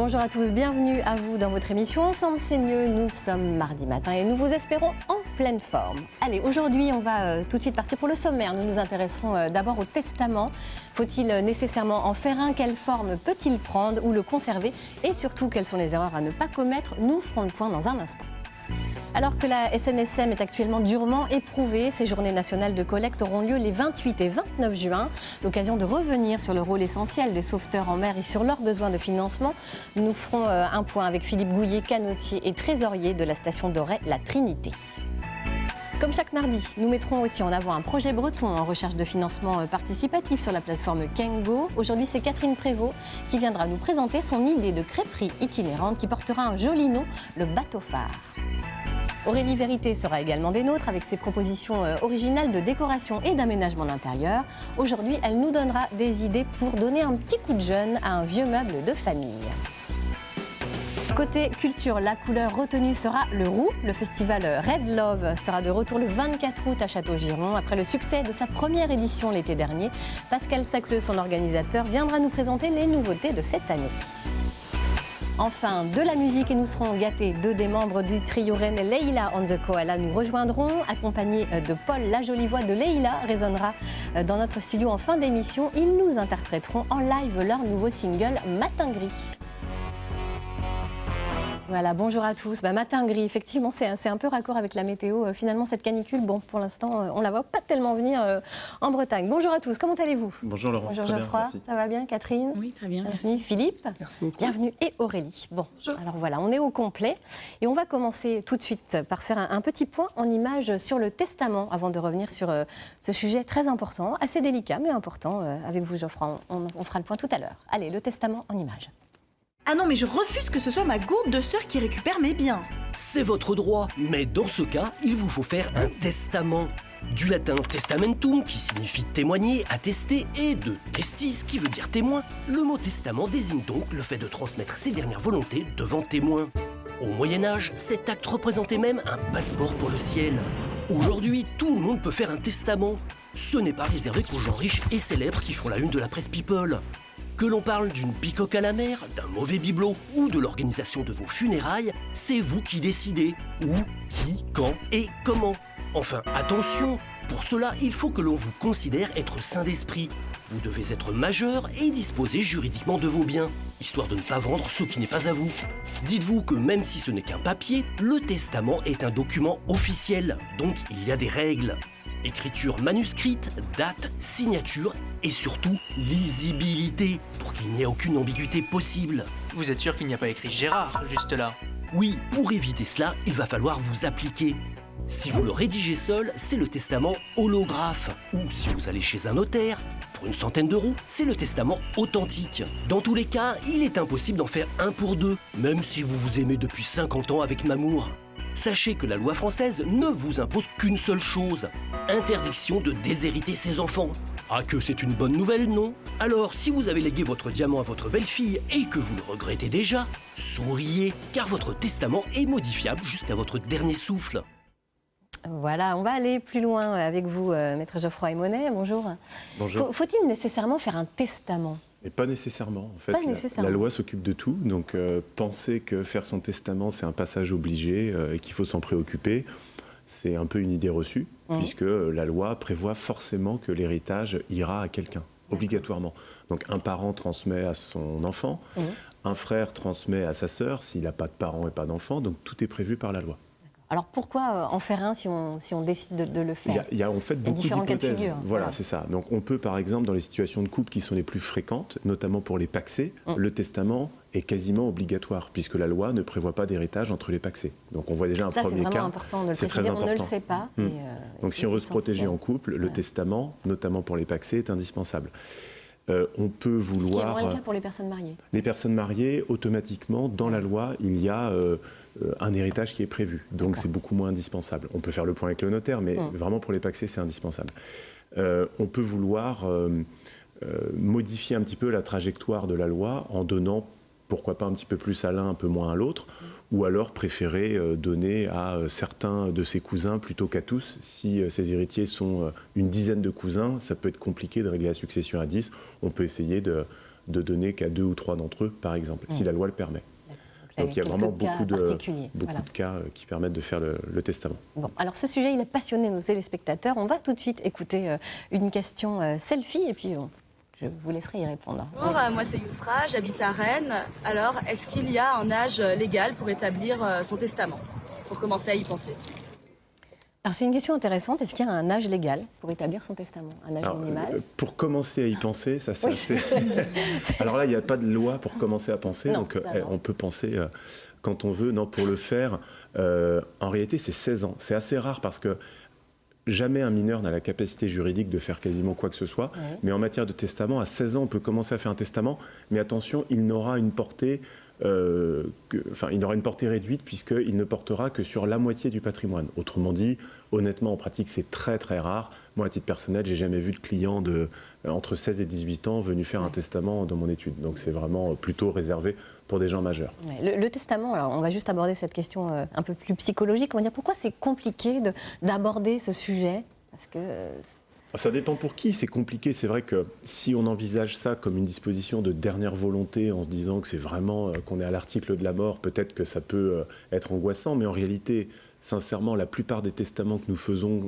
Bonjour à tous, bienvenue à vous dans votre émission Ensemble c'est mieux. Nous sommes mardi matin et nous vous espérons en pleine forme. Allez, aujourd'hui on va tout de suite partir pour le sommaire. Nous nous intéresserons d'abord au testament. Faut-il nécessairement en faire un? Quelle forme peut-il prendre ou le conserver? Et surtout, quelles sont les erreurs à ne pas commettre? Nous ferons le point dans un instant. Alors que la SNSM est actuellement durement éprouvée, ces journées nationales de collecte auront lieu les 28 et 29 juin. L'occasion de revenir sur le rôle essentiel des sauveteurs en mer et sur leurs besoins de financement. Nous ferons un point avec Philippe Gouillet, canotier et trésorier de la station d'Auray, la Trinité. Comme chaque mardi, nous mettrons aussi en avant un projet breton en recherche de financement participatif sur la plateforme Kengo. Aujourd'hui, c'est Catherine Prévost qui viendra nous présenter son idée de crêperie itinérante qui portera un joli nom, le bateau phare. Aurélie Vérité sera également des nôtres avec ses propositions originales de décoration et d'aménagement d'intérieur. Aujourd'hui, elle nous donnera des idées pour donner un petit coup de jeune à un vieux meuble de famille. Côté culture, la couleur retenue sera le roux. Le festival Red Love sera de retour le 24 août à Château-Giron. Après le succès de sa première édition l'été dernier, Pascal Sacleux, son organisateur, viendra nous présenter les nouveautés de cette année. Enfin, de la musique et nous serons gâtés. Deux des membres du trio rennais Leila on the Koala nous rejoindront. Accompagnés de Paul, la jolie voix de Leila résonnera dans notre studio en fin d'émission. Ils nous interpréteront en live leur nouveau single Matin Gris. Voilà, bonjour à tous. Matin gris, effectivement, c'est un peu raccord avec la météo. Finalement, cette canicule, bon, pour l'instant, on ne la voit pas tellement venir en Bretagne. Bonjour à tous, comment allez-vous? Bonjour Laurence. Bonjour Geoffroy, ça va bien? Catherine? Oui, très bien, merci. Philippe? Merci beaucoup. Bienvenue. Et Aurélie. Bon, bonjour. Alors voilà, on est au complet. Et on va commencer tout de suite par faire un petit point en images sur le testament avant de revenir sur ce sujet très important, assez délicat mais important. Avec vous Geoffroy, on fera le point tout à l'heure. Allez, le testament en images. Ah non, mais je refuse que ce soit ma gourde de sœur qui récupère mes biens. C'est votre droit, mais dans ce cas, il vous faut faire un testament. Du latin testamentum, qui signifie témoigner, attester, et de testis, qui veut dire témoin. Le mot testament désigne donc le fait de transmettre ses dernières volontés devant témoin. Au Moyen-Âge, cet acte représentait même un passeport pour le ciel. Aujourd'hui, tout le monde peut faire un testament. Ce n'est pas réservé qu'aux gens riches et célèbres qui font la une de la presse People. Que l'on parle d'une bicoque à la mer, d'un mauvais bibelot ou de l'organisation de vos funérailles, c'est vous qui décidez où, qui, quand et comment. Enfin, attention, pour cela, il faut que l'on vous considère être sain d'esprit. Vous devez être majeur et disposer juridiquement de vos biens, histoire de ne pas vendre ce qui n'est pas à vous. Dites-vous que même si ce n'est qu'un papier, le testament est un document officiel, donc il y a des règles. Écriture manuscrite, date, signature et surtout lisibilité, pour qu'il n'y ait aucune ambiguïté possible. Vous êtes sûr qu'il n'y a pas écrit Gérard, juste là? Oui, pour éviter cela, il va falloir vous appliquer. Si vous le rédigez seul, c'est le testament holographe. Ou si vous allez chez un notaire, pour une centaine d'euros, c'est le testament authentique. Dans tous les cas, il est impossible d'en faire un pour deux, même si vous vous aimez depuis 50 ans avec Mamour. Sachez que la loi française ne vous impose qu'une seule chose, interdiction de déshériter ses enfants. Ah, que c'est une bonne nouvelle, non? Alors, si vous avez légué votre diamant à votre belle-fille et que vous le regrettez déjà, souriez, car votre testament est modifiable jusqu'à votre dernier souffle. Voilà, on va aller plus loin avec vous, Maître Geoffroy Aymonnet. Bonjour. Bonjour. Faut-il nécessairement faire un testament? Mais pas nécessairement. En fait, Pas nécessairement. la loi s'occupe de tout. Donc, penser que faire son testament, c'est un passage obligé et qu'il faut s'en préoccuper, c'est un peu une idée reçue, puisque la loi prévoit forcément que l'héritage ira à quelqu'un, obligatoirement. Donc, un parent transmet à son enfant, un frère transmet à sa sœur, s'il n'a pas de parents et pas d'enfants. Donc, tout est prévu par la loi. Alors pourquoi en faire un si on décide de le faire? Il y a en fait beaucoup différents cas de d'hypothèses. figure. Voilà, c'est ça. Donc on peut par exemple dans les situations de couple qui sont les plus fréquentes, notamment pour les pacsés, le testament est quasiment obligatoire puisque la loi ne prévoit pas d'héritage entre les pacsés. Donc on voit déjà un premier cas. Ça c'est vraiment important de le préciser, on ne le sait pas. Donc si on veut se protéger en couple, le testament, notamment pour les pacsés, est indispensable. On peut vouloir... Ce qui est moins le cas pour les personnes mariées. Les personnes mariées, automatiquement, dans la loi, il y a un héritage qui est prévu. Donc c'est beaucoup moins indispensable. On peut faire le point avec le notaire, mais vraiment pour les pacsés, c'est indispensable. On peut vouloir modifier un petit peu la trajectoire de la loi en donnant, pourquoi pas un petit peu plus à l'un, un peu moins à l'autre, ou alors préférer donner à certains de ses cousins plutôt qu'à tous. Si ses héritiers sont une dizaine de cousins, ça peut être compliqué de régler la succession à 10. On peut essayer de donner qu'à 2 ou 3 d'entre eux, par exemple, si la loi le permet. Donc il y a vraiment beaucoup de cas qui permettent de faire le testament. Bon, alors ce sujet, il a passionné nos téléspectateurs. On va tout de suite écouter une question selfie et puis je vous laisserai y répondre. Bonjour, moi c'est Yousra, j'habite à Rennes. Alors, est-ce qu'il y a un âge légal pour établir son testament, pour commencer à y penser? Alors c'est une question intéressante. Est-ce qu'il y a un âge légal pour établir son testament, un âge minimal? Pour commencer à y penser, ça c'est assez... Alors là, il n'y a pas de loi pour commencer à penser, non, donc on peut penser quand on veut. Non, pour le faire, en réalité, c'est 16 ans. C'est assez rare parce que jamais un mineur n'a la capacité juridique de faire quasiment quoi que ce soit. Oui. Mais en matière de testament, à 16 ans, on peut commencer à faire un testament. Mais attention, il n'aura une portée... il aura une portée réduite puisqu'il ne portera que sur la moitié du patrimoine. Autrement dit, honnêtement, en pratique, c'est très très rare. Moi, à titre personnel, j'ai jamais vu de client entre 16 et 18 ans venu faire un testament dans mon étude. Donc c'est vraiment plutôt réservé pour des gens majeurs. Le testament, alors on va juste aborder cette question un peu plus psychologique. On va dire pourquoi c'est compliqué d'aborder ce sujet, parce que... Ça dépend pour qui, c'est compliqué. C'est vrai que si on envisage ça comme une disposition de dernière volonté en se disant que c'est vraiment qu'on est à l'article de la mort, peut-être que ça peut être angoissant, mais en réalité, sincèrement, la plupart des testaments que nous faisons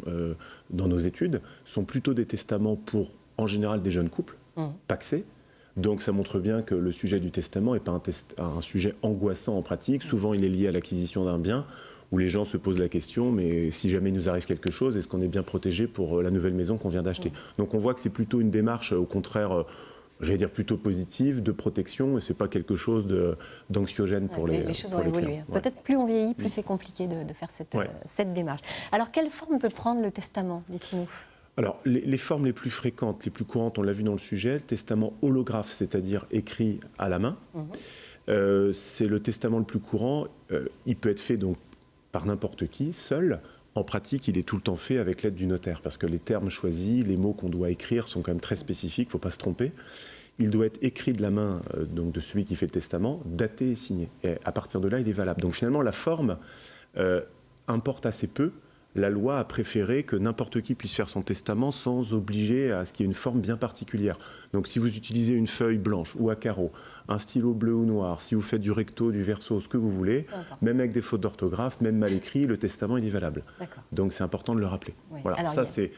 dans nos études sont plutôt des testaments pour, en général, des jeunes couples, pacsés. Donc ça montre bien que le sujet du testament n'est pas un sujet angoissant en pratique. Souvent, il est lié à l'acquisition d'un bien, où les gens se posent la question, mais si jamais il nous arrive quelque chose, est-ce qu'on est bien protégé pour la nouvelle maison qu'on vient d'acheter? Donc on voit que c'est plutôt une démarche, au contraire, j'allais dire plutôt positive, de protection, et ce n'est pas quelque chose d'anxiogène pour les Les choses pour vont les évoluer. clients. Peut-être plus on vieillit, plus c'est compliqué de faire cette démarche. Alors quelle forme peut prendre le testament, dites-nous? Alors, les formes les plus fréquentes, les plus courantes, on l'a vu dans le sujet, le testament holographe, c'est-à-dire écrit à la main. C'est le testament le plus courant. Il peut être fait donc par n'importe qui, seul. En pratique, il est tout le temps fait avec l'aide du notaire, parce que les termes choisis, les mots qu'on doit écrire sont quand même très spécifiques, il ne faut pas se tromper. Il doit être écrit de la main donc de celui qui fait le testament, daté et signé. Et à partir de là, il est valable. Donc finalement, la forme importe assez peu. La loi a préféré que n'importe qui puisse faire son testament sans obliger à ce qu'il y ait une forme bien particulière. Donc si vous utilisez une feuille blanche ou à carreaux, un stylo bleu ou noir, si vous faites du recto, du verso, ce que vous voulez, même avec des fautes d'orthographe, même mal écrit, le testament il est valable. Donc c'est important de le rappeler. Oui. Voilà. Alors, ça c'est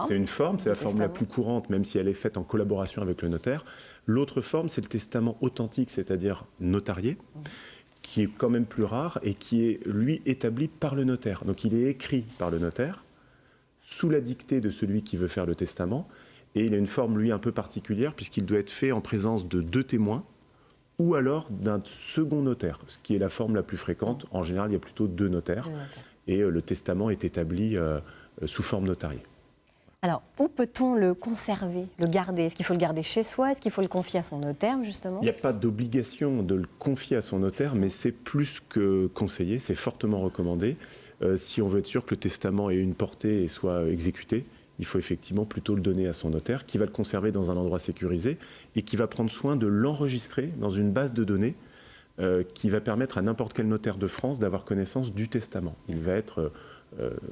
une forme, c'est la forme la plus courante, même si elle est faite en collaboration avec le notaire. L'autre forme, c'est le testament authentique, c'est-à-dire notarié, qui est quand même plus rare et qui est, lui, établi par le notaire. Donc il est écrit par le notaire, sous la dictée de celui qui veut faire le testament, et il a une forme, lui, un peu particulière, puisqu'il doit être fait en présence de 2 témoins, ou alors d'un second notaire, ce qui est la forme la plus fréquente. En général, il y a plutôt 2 notaires, et le testament est établi sous forme notariée. Alors, où peut-on le conserver, le garder? Est-ce qu'il faut le garder chez soi? Est-ce qu'il faut le confier à son notaire, justement? Il n'y a pas d'obligation de le confier à son notaire, mais c'est plus que conseillé, c'est fortement recommandé. Si on veut être sûr que le testament ait une portée et soit exécuté, il faut effectivement plutôt le donner à son notaire, qui va le conserver dans un endroit sécurisé et qui va prendre soin de l'enregistrer dans une base de données qui va permettre à n'importe quel notaire de France d'avoir connaissance du testament. Il va être...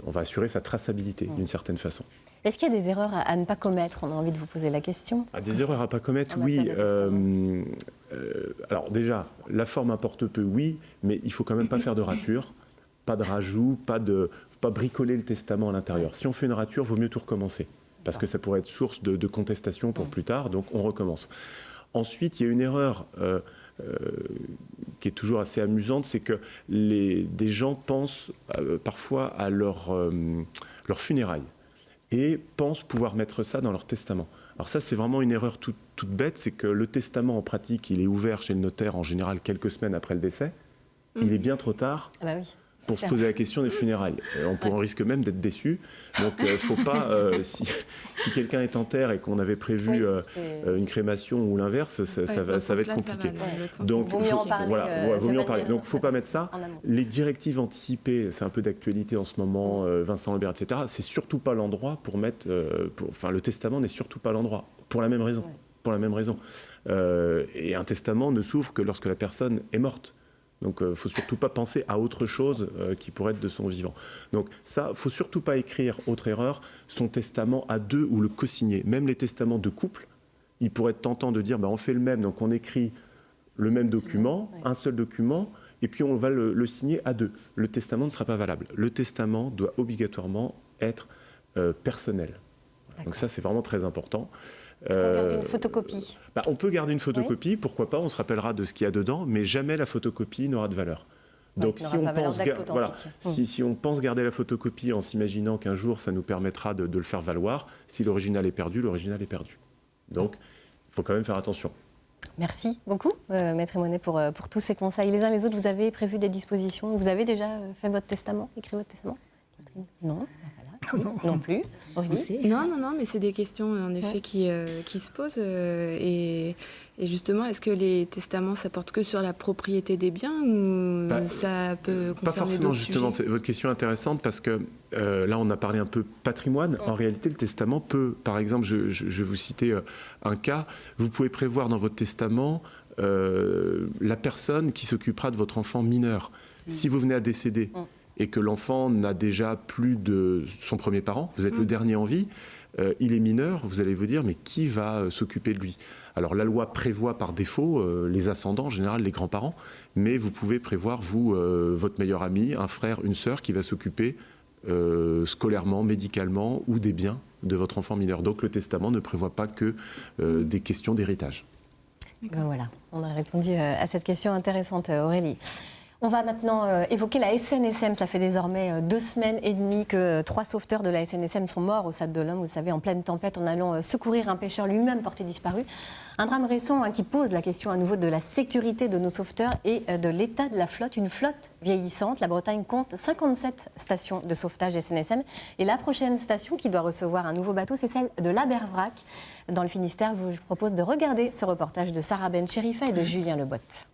on va assurer sa traçabilité d'une certaine façon. Est-ce qu'il y a des erreurs à ne pas commettre? On a envie de vous poser la question. Des erreurs à ne pas commettre, oui. Alors déjà, la forme importe peu, oui, mais il ne faut quand même pas faire de rature, pas de rajout, pas bricoler le testament à l'intérieur. Si on fait une rature, il vaut mieux tout recommencer, parce que ça pourrait être source de contestation pour plus tard, donc on recommence. Ensuite, il y a une erreur qui est toujours assez amusante, c'est que des gens pensent parfois à leurs funérailles et pensent pouvoir mettre ça dans leur testament. Alors ça, c'est vraiment une erreur toute bête, c'est que le testament, en pratique, il est ouvert chez le notaire en général quelques semaines après le décès. Il est bien trop tard pour se poser la question des funérailles. On risque même d'être déçu. Donc il ne faut pas, si quelqu'un est en terre et qu'on avait prévu une crémation ou l'inverse, ça va être compliqué. Donc vaut mieux en parler. Donc il ne faut pas mettre ça. Les directives anticipées, c'est un peu d'actualité en ce moment, Vincent Lebert, etc. C'est surtout pas l'endroit pour mettre... le testament n'est surtout pas l'endroit, pour la même raison. Et un testament ne s'ouvre que lorsque la personne est morte. Donc il ne faut surtout pas penser à autre chose qui pourrait être de son vivant. Donc ça, il ne faut surtout pas écrire, autre erreur, son testament à 2 ou le co-signer. Même les testaments de couple, il pourrait être tentant de dire on fait le même, donc on écrit le même document, un seul document, et puis on va le signer à deux. Le testament ne sera pas valable. Le testament doit obligatoirement être personnel. Donc ça, c'est vraiment très important. Est-ce qu'on garde une photocopie? On peut garder une photocopie, pourquoi pas, on se rappellera de ce qu'il y a dedans, mais jamais la photocopie n'aura de valeur. Donc si on pense garder la photocopie en s'imaginant qu'un jour ça nous permettra de le faire valoir, si l'original est perdu, l'original est perdu. Donc il faut quand même faire attention. Merci beaucoup, Maître Emonet, pour tous ces conseils. Les uns les autres, vous avez prévu des dispositions? Vous avez déjà fait votre testament, écrit votre testament? Non. Non plus. Non, mais c'est des questions en effet qui se posent. Et justement, est-ce que les testaments, ça porte que sur la propriété des biens ou ça peut concerner pas forcément, justement. sujets? Votre question est intéressante parce que là, on a parlé un peu patrimoine. En réalité, le testament peut, par exemple, je vais vous citer un cas, vous pouvez prévoir dans votre testament la personne qui s'occupera de votre enfant mineur. Si vous venez à décéder et que l'enfant n'a déjà plus de son premier parent, vous êtes le dernier en vie, il est mineur, vous allez vous dire, mais qui va s'occuper de lui? Alors la loi prévoit par défaut les ascendants, en général les grands-parents, mais vous pouvez prévoir, vous, votre meilleur ami, un frère, une sœur qui va s'occuper scolairement, médicalement ou des biens de votre enfant mineur. Donc le testament ne prévoit pas que des questions d'héritage. Voilà, on a répondu à cette question intéressante, Aurélie. On va maintenant évoquer la SNSM. Ça fait désormais 2 semaines et demie que 3 sauveteurs de la SNSM sont morts au Stade de l'Homme, vous savez, en pleine tempête, en allant secourir un pêcheur lui-même porté disparu. Un drame récent qui pose la question à nouveau de la sécurité de nos sauveteurs et de l'état de la flotte. Une flotte vieillissante. La Bretagne compte 57 stations de sauvetage SNSM. Et la prochaine station qui doit recevoir un nouveau bateau, c'est celle de l'Abervrac. Dans le Finistère, je vous propose de regarder ce reportage de Sarah Ben-Chérifa et de Julien Lebotte.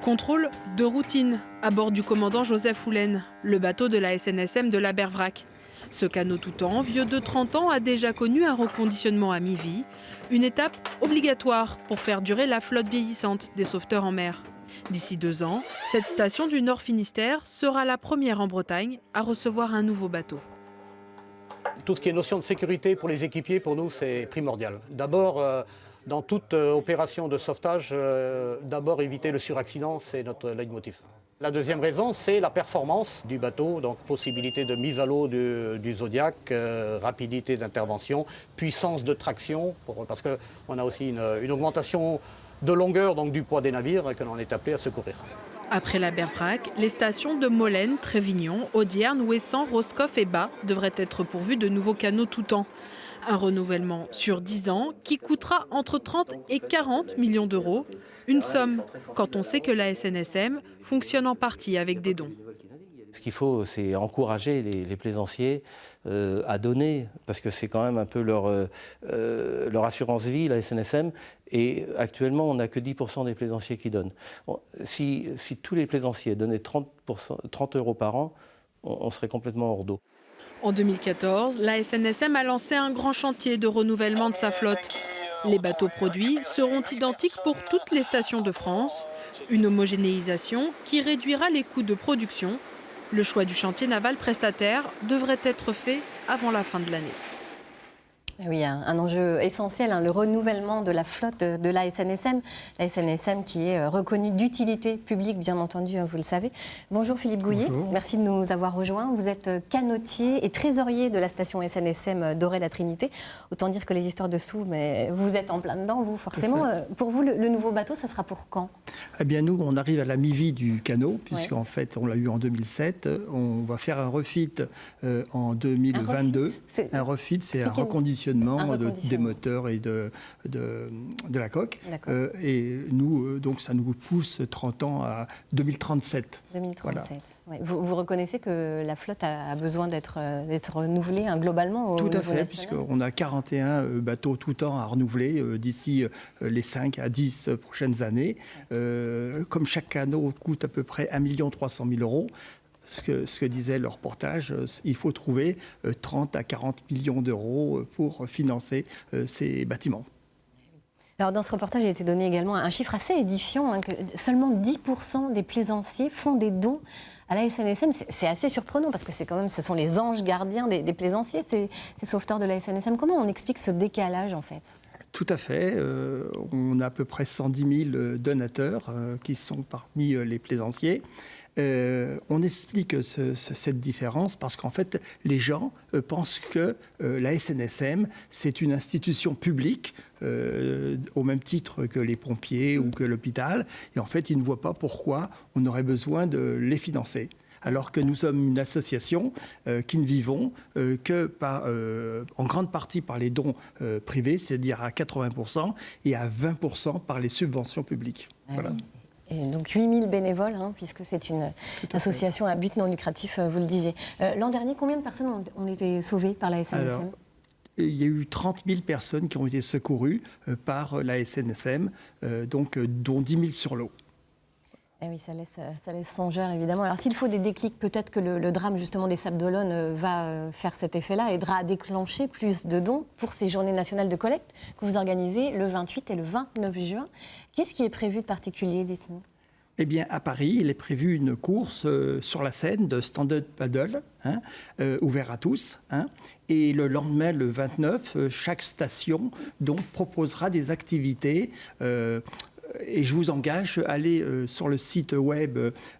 Contrôle de routine à bord du commandant Joseph Houlen, le bateau de la SNSM de l'Abervrac. Ce canot tout-temps, vieux de 30 ans, a déjà connu un reconditionnement à mi-vie, une étape obligatoire pour faire durer la flotte vieillissante des sauveteurs en mer. D'ici 2 ans, cette station du Nord Finistère sera la première en Bretagne à recevoir un nouveau bateau. Tout ce qui est notion de sécurité pour les équipiers, pour nous, c'est primordial. D'abord, dans toute opération de sauvetage, d'abord éviter le suraccident, c'est notre leitmotiv. La deuxième raison, c'est la performance du bateau, donc possibilité de mise à l'eau du Zodiac, rapidité d'intervention, puissance de traction, parce qu'on a aussi une augmentation de longueur donc du poids des navires que l'on est appelé à secourir. Après l'Abervrac, les stations de Molène, Trévignon, Audierne, Ouessant, Roscoff et Bas devraient être pourvues de nouveaux canots tout-temps. Un renouvellement sur 10 ans qui coûtera entre 30 et 40 millions d'euros. Une somme quand on sait que la SNSM fonctionne en partie avec des dons. Ce qu'il faut, c'est encourager les plaisanciers à donner, parce que c'est quand même un peu leur assurance vie, la SNSM. Et actuellement, on n'a que 10% des plaisanciers qui donnent. Si tous les plaisanciers donnaient 30 € par an, on serait complètement hors d'eau. En 2014, la SNSM a lancé un grand chantier de renouvellement de sa flotte. Les bateaux produits seront identiques pour toutes les stations de France. Une homogénéisation qui réduira les coûts de production. Le choix du chantier naval prestataire devrait être fait avant la fin de l'année. Oui, un enjeu essentiel, le renouvellement de la flotte de la SNSM. La SNSM qui est reconnue d'utilité publique, bien entendu, vous le savez. Bonjour Philippe Gouillet, merci de nous avoir rejoints. Vous êtes canotier et trésorier de la station SNSM d'Orée-la-Trinité. Autant dire que les histoires dessous, mais vous êtes en plein dedans, vous, forcément. Pour vous, le nouveau bateau, ce sera pour quand? Eh bien, nous, on arrive à la mi-vie du canot, puisqu'en fait, on l'a eu en 2007. On va faire un refit en 2022. Un refit, c'est un reconditionnement des moteurs et de la coque. Et nous, donc, ça nous pousse 30 ans à 2037. 2037. Voilà. Ouais. Vous reconnaissez que la flotte a besoin d'être renouvelée globalement au Tout à niveau fait, national. puisqu'on a 41 bateaux tout temps à renouveler d'ici les 5 à 10 prochaines années. Comme chaque canot coûte à peu près 1 300 000 €, ce que disait le reportage, il faut trouver 30 à 40 millions d'euros pour financer ces bâtiments. Alors dans ce reportage, il a été donné également un chiffre assez édifiant, que seulement 10% des plaisanciers font des dons à la SNSM. C'est assez surprenant parce que ce sont les anges gardiens des plaisanciers, ces sauveteurs de la SNSM. Comment on explique ce décalage en fait ? Tout à fait. On a à peu près 110 000 donateurs qui sont parmi les plaisanciers. On explique cette différence parce qu'en fait, les gens pensent que la SNSM, c'est une institution publique au même titre que les pompiers ou que l'hôpital. Et en fait, ils ne voient pas pourquoi on aurait besoin de les financer. Alors que nous sommes une association qui ne vivons en grande partie par les dons privés, c'est-à-dire à 80%, et à 20% par les subventions publiques. Voilà. Et donc 8000 bénévoles, puisque c'est une association à but non lucratif, vous le disiez. L'an dernier, combien de personnes ont été sauvées par la SNSM ? Alors, il y a eu 30 000 personnes qui ont été secourues par la SNSM, dont 10 000 sur l'eau. Eh oui, ça laisse songeur, évidemment. Alors, s'il faut des déclics, peut-être que le drame, justement, des Sables d'Olonne va faire cet effet-là, aidera à déclencher plus de dons pour ces journées nationales de collecte que vous organisez le 28 et le 29 juin. Qu'est-ce qui est prévu de particulier, dites-nous ? Eh bien, à Paris, il est prévu une course sur la Seine de stand-up paddle, ouvert à tous. Et le lendemain, le 29, chaque station proposera des activités. Et je vous engage à aller sur le site web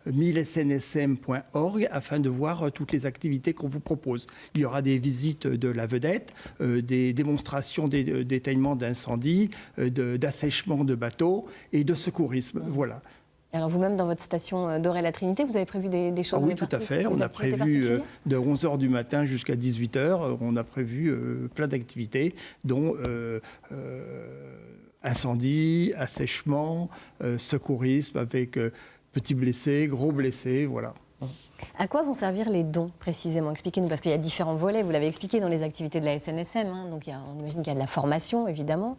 1000snsm.org afin de voir toutes les activités qu'on vous propose. Il y aura des visites de la vedette, des démonstrations d'éteignement d'incendie, d'assèchement de bateaux et de secourisme. Voilà. Alors vous-même, dans votre station d'Orée-la-Trinité, vous avez prévu des choses? Oui, tout à fait. On a prévu de 11h du matin jusqu'à 18h, on a prévu plein d'activités, dont incendie, assèchement, secourisme avec petits blessés, gros blessés, voilà. À quoi vont servir les dons, précisément? Expliquez-nous, parce qu'il y a différents volets, vous l'avez expliqué dans les activités de la SNSM, donc on imagine qu'il y a de la formation, évidemment.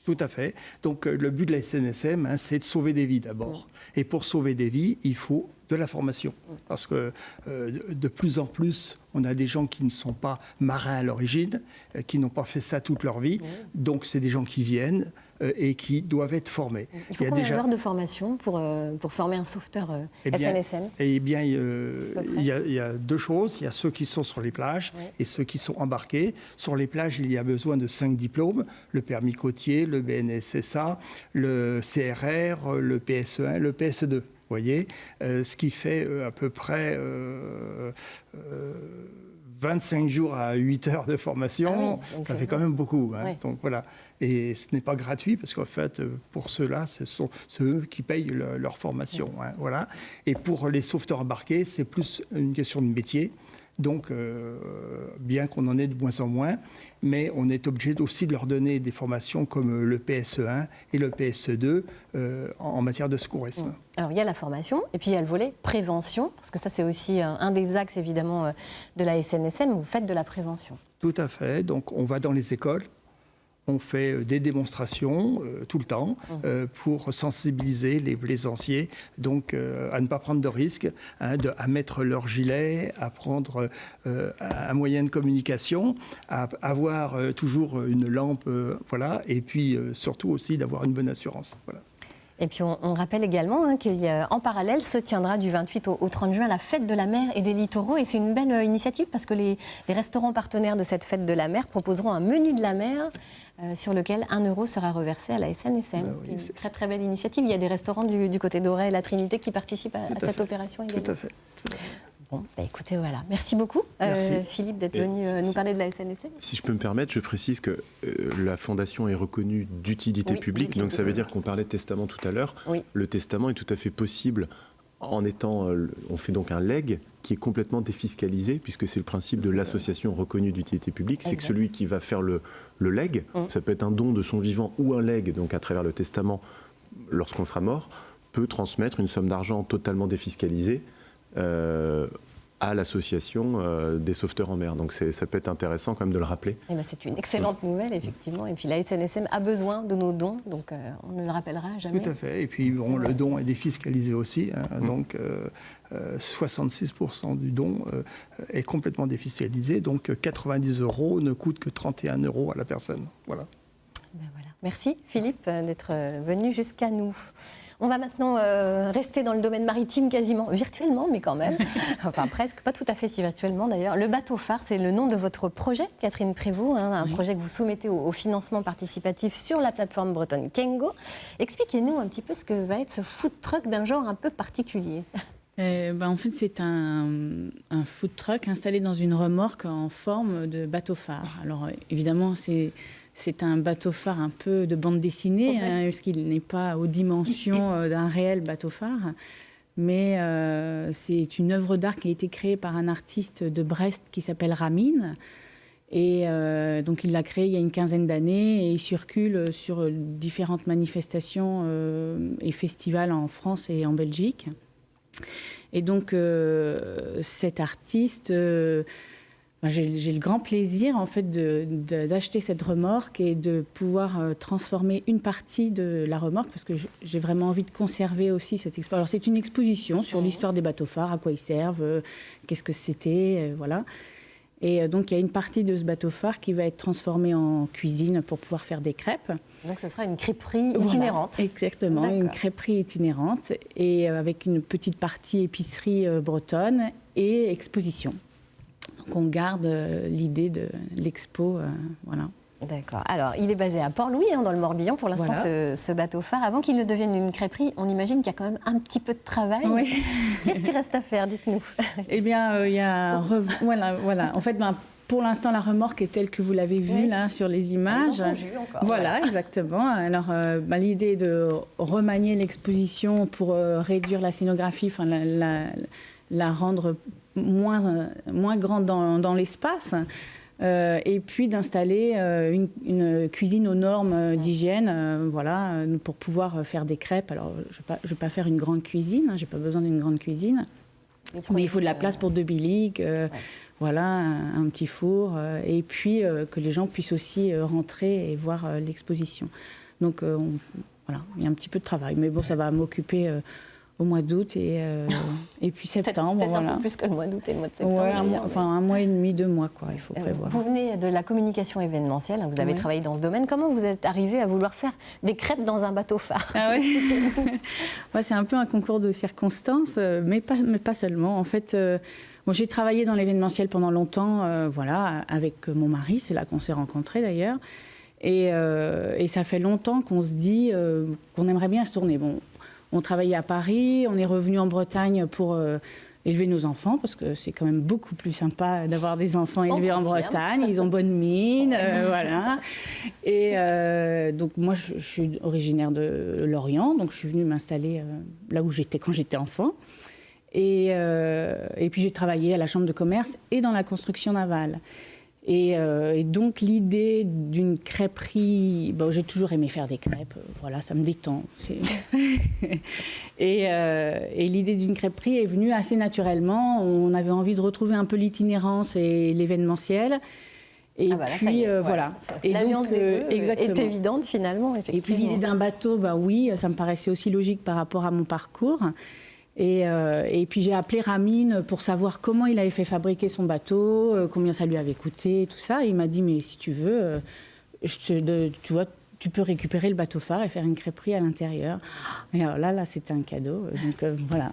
Tout à fait. Donc le but de la SNSM, c'est de sauver des vies d'abord. Et pour sauver des vies, il faut de la formation. Parce que de plus en plus, on a des gens qui ne sont pas marins à l'origine, qui n'ont pas fait ça toute leur vie. Donc c'est des gens qui viennent et qui doivent être formés. Il faut combien d'heures de formation pour former un sauveteur SNSM? Eh bien, il y a deux choses. Il y a ceux qui sont sur les plages et ceux qui sont embarqués. Sur les plages, il y a besoin de 5 diplômes. Le permis côtier, le BNSSA, le CRR, le PSE1, le PSE2. Vous voyez, ce qui fait à peu près 25 jours à 8 heures de formation, ça fait quand même beaucoup. Donc voilà. Et ce n'est pas gratuit parce qu'en fait, pour ceux-là, c'est eux qui payent leur formation. Voilà. Et pour les sauveteurs embarqués, c'est plus une question de métier. Donc, bien qu'on en ait de moins en moins, mais on est obligé aussi de leur donner des formations comme le PSE1 et le PSE2 en matière de secourisme. Alors, il y a la formation et puis il y a le volet prévention, parce que ça, c'est aussi un des axes, évidemment, de la SNSM. Vous faites de la prévention. Tout à fait. Donc, on va dans les écoles. On fait des démonstrations tout le temps pour sensibiliser les plaisanciers donc, à ne pas prendre de risques, à mettre leur gilet, à prendre un moyen de communication, à avoir toujours une lampe, voilà, et puis surtout aussi d'avoir une bonne assurance. Voilà. Et puis on rappelle également qu'en parallèle se tiendra du 28 au 30 juin la fête de la mer et des littoraux. Et c'est une belle initiative parce que les restaurants partenaires de cette fête de la mer proposeront un menu de la mer sur lequel 1 € sera reversé à la SNSM. C'est une très très belle initiative. Il y a des restaurants du côté d'Orée-la Trinité qui participent à cette opération également. Tout à fait. Bon, écoutez, voilà. Merci beaucoup, Philippe, d'être venu nous parler de la SNSM. Si je peux me permettre, je précise que la Fondation est reconnue d'utilité publique, donc ça veut dire qu'on parlait de testament tout à l'heure. Le testament est tout à fait possible en étant... on fait donc un legs qui est complètement défiscalisé, puisque c'est le principe de l'association reconnue d'utilité publique, c'est que celui qui va faire le legs, ça peut être un don de son vivant ou un legs, donc à travers le testament, lorsqu'on sera mort, peut transmettre une somme d'argent totalement défiscalisée à l'association des sauveteurs en mer. Donc ça peut être intéressant quand même de le rappeler. C'est une excellente nouvelle, effectivement. Et puis la SNSM a besoin de nos dons, donc on ne le rappellera jamais. Tout à fait. Et puis le don est défiscalisé aussi. Donc 66% du don est complètement défiscalisé. Donc 90 € ne coûtent que 31 € à la personne. Voilà. Merci Philippe d'être venu jusqu'à nous. On va maintenant rester dans le domaine maritime quasiment virtuellement, mais quand même. Enfin presque, pas tout à fait si virtuellement d'ailleurs. Le bateau phare, c'est le nom de votre projet, Catherine Prévost, un projet que vous soumettez au financement participatif sur la plateforme bretonne Kengo. Expliquez-nous un petit peu ce que va être ce food truck d'un genre un peu particulier. En fait, c'est un food truck installé dans une remorque en forme de bateau phare. Alors évidemment, c'est un bateau phare un peu de bande dessinée, puisqu'il n'est pas aux dimensions d'un réel bateau phare. Mais c'est une œuvre d'art qui a été créée par un artiste de Brest qui s'appelle Ramin. Et donc il l'a créé il y a une quinzaine d'années et il circule sur différentes manifestations et festivals en France et en Belgique. Et donc cet artiste, j'ai le grand plaisir en fait d'acheter cette remorque et de pouvoir transformer une partie de la remorque parce que j'ai vraiment envie de conserver aussi cette exposition. Alors c'est une exposition sur l'histoire des bateaux phares, à quoi ils servent, qu'est-ce que c'était, voilà. Et donc, il y a une partie de ce bateau phare qui va être transformée en cuisine pour pouvoir faire des crêpes. Donc, ce sera une crêperie itinérante. Voilà, exactement, une crêperie itinérante et avec une petite partie épicerie bretonne et exposition. Donc, on garde l'idée de l'expo, voilà. D'accord. Alors, il est basé à Port-Louis, dans le Morbihan, pour l'instant, ce bateau phare. Avant qu'il ne devienne une crêperie, on imagine qu'il y a quand même un petit peu de travail. Oui. Qu'est-ce qu'il reste à faire, dites-nous? Eh bien, il y a... Voilà. En fait, pour l'instant, la remorque est telle que vous l'avez vue là, sur les images. Dans son jus encore. Voilà, exactement. Alors, l'idée de remanier l'exposition pour réduire la scénographie, la rendre moins grande dans l'espace. Et puis d'installer une cuisine aux normes d'hygiène, pour pouvoir faire des crêpes. Alors, je vais pas faire une grande cuisine, j'ai pas besoin d'une grande cuisine, mais il faut de la place pour 2 biliques, un petit four, et puis que les gens puissent aussi rentrer et voir l'exposition. Donc, il y a un petit peu de travail, mais bon, ça va m'occuper au mois d'août et puis septembre. Peut-être un peu plus que le mois d'août et le mois de septembre. Un mois et demi, 2 mois, il faut prévoir. Vous venez de la communication événementielle, vous avez travaillé dans ce domaine. Comment vous êtes arrivé à vouloir faire des crêpes dans un bateau phare? C'est un peu un concours de circonstances, mais pas seulement. En fait, j'ai travaillé dans l'événementiel pendant longtemps, avec mon mari, c'est là qu'on s'est rencontrés d'ailleurs. Et ça fait longtemps qu'on se dit qu'on aimerait bien retourner. On travaillait à Paris, on est revenu en Bretagne pour élever nos enfants, parce que c'est quand même beaucoup plus sympa d'avoir des enfants élevés en Bretagne. Ils ont bonne mine, voilà. Et donc moi, je suis originaire de Lorient, donc je suis venue m'installer là où j'étais quand j'étais enfant. Et puis j'ai travaillé à la Chambre de commerce et dans la construction navale. Et donc l'idée d'une crêperie, j'ai toujours aimé faire des crêpes, ça me détend. Et l'idée d'une crêperie est venue assez naturellement. On avait envie de retrouver un peu l'itinérance et l'événementiel. Et puis voilà. Et la nuance des deux est évidente finalement. Et puis l'idée d'un bateau, ça me paraissait aussi logique par rapport à mon parcours. Et puis j'ai appelé Ramin pour savoir comment il avait fait fabriquer son bateau, combien ça lui avait coûté, tout ça. Et il m'a dit, mais si tu veux, tu peux récupérer le bateau phare et faire une crêperie à l'intérieur. Et alors là c'était un cadeau. Donc voilà.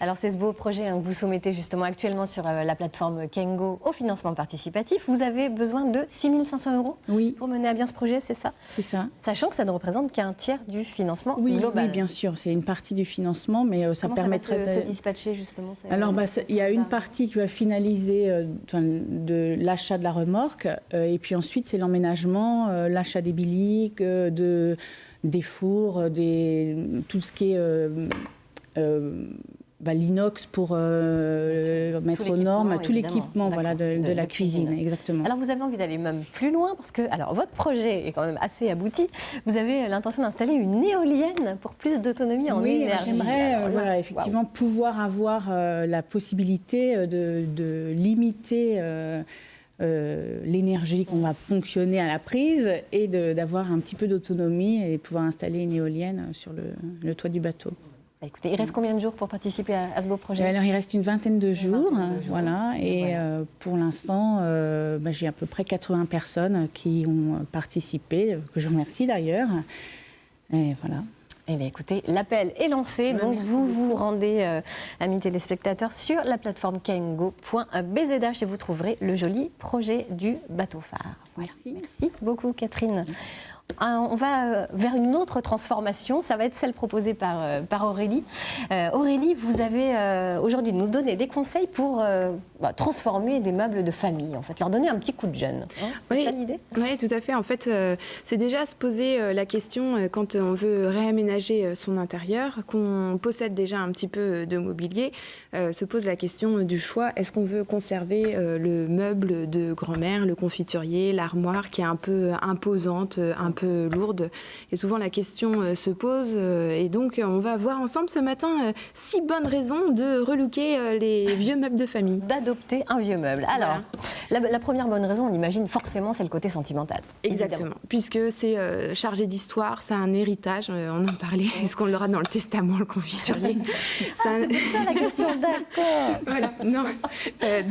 Alors c'est ce beau projet que vous soumettez justement actuellement sur la plateforme Kengo au financement participatif. Vous avez besoin de 6 500 € pour mener à bien ce projet, c'est ça? C'est ça. Sachant que ça ne représente qu'un tiers du financement global. Oui, bien sûr, c'est une partie du financement, mais ça permettrait de se dispatcher justement. Alors il y a une partie qui va finaliser de l'achat de la remorque, et puis ensuite c'est l'emménagement, l'achat des biliques, des fours, tout ce qui est... l'inox pour mettre aux normes, tout l'équipement de la cuisine, exactement. Alors vous avez envie d'aller même plus loin parce que votre projet est quand même assez abouti. Vous avez l'intention d'installer une éolienne pour plus d'autonomie en énergie. J'aimerais effectivement pouvoir avoir la possibilité de limiter l'énergie qu'on va ponctionner à la prise et d'avoir un petit peu d'autonomie et pouvoir installer une éolienne sur le toit du bateau. Écoutez, il reste combien de jours pour participer à ce beau projet? Alors, il reste une vingtaine de jours, et pour l'instant, j'ai à peu près 80 personnes qui ont participé, que je remercie d'ailleurs. Et voilà. Eh bien, écoutez, l'appel est lancé, donc vous rendez, amis téléspectateurs, sur la plateforme kaingo.bzh et vous trouverez le joli projet du bateau phare. Voilà. Merci beaucoup, Catherine. On va vers une autre transformation, ça va être celle proposée par Aurélie. Aurélie, vous avez aujourd'hui nous donner des conseils pour transformer des meubles de famille, en fait, leur donner un petit coup de jeune. Oui, c'est ça l'idée ? Oui, tout à fait. En fait, c'est déjà se poser la question quand on veut réaménager son intérieur, qu'on possède déjà un petit peu de mobilier, se pose la question du choix. Est-ce qu'on veut conserver le meuble de grand-mère, le confiturier, l'armoire qui est un peu imposante, un peu lourde. Et souvent la question se pose et donc on va voir ensemble ce matin 6 bonnes raisons de relooker les vieux meubles de famille. D'adopter un vieux meuble. Alors, la première bonne raison, on imagine forcément, c'est le côté sentimental. Exactement, évidemment. Puisque c'est chargé d'histoire, c'est un héritage, on en parlait, est-ce qu'on l'aura dans le testament, le confiturier? C'est ça la question, d'accord. Voilà, non.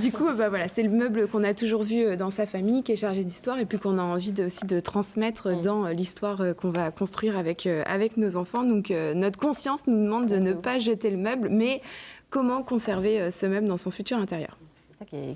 Du coup, voilà, c'est le meuble qu'on a toujours vu dans sa famille, qui est chargé d'histoire et puis qu'on a envie aussi de transmettre dans l'histoire qu'on va construire avec nos enfants. Donc notre conscience nous demande de ne pas jeter le meuble, mais comment conserver ce meuble dans son futur intérieur.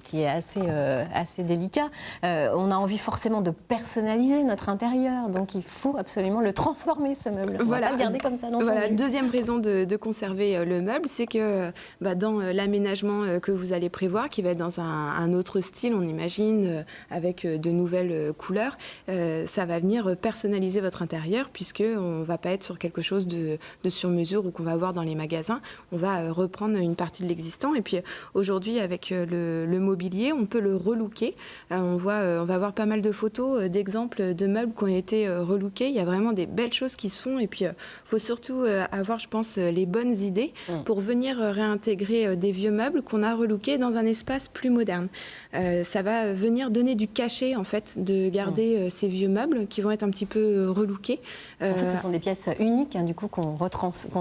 Qui est assez délicat. On a envie forcément de personnaliser notre intérieur, donc il faut absolument le transformer, ce meuble. On va pas le garder comme ça dans son lit. Deuxième raison de conserver le meuble, c'est que dans l'aménagement que vous allez prévoir, qui va être dans un autre style, on imagine, avec de nouvelles couleurs, ça va venir personnaliser votre intérieur, puisqu'on ne va pas être sur quelque chose de sur-mesure ou qu'on va voir dans les magasins. On va reprendre une partie de l'existant. Et puis aujourd'hui, avec le mobilier, on peut le relooker. On va voir pas mal de photos d'exemples de meubles qui ont été relookés. Il y a vraiment des belles choses qui se font. Et puis, il faut surtout avoir, je pense, les bonnes idées pour venir réintégrer des vieux meubles qu'on a relookés dans un espace plus moderne. Ça va venir donner du cachet, en fait, de garder ces vieux meubles qui vont être un petit peu relookés. En fait, ce sont des pièces uniques, du coup, qu'on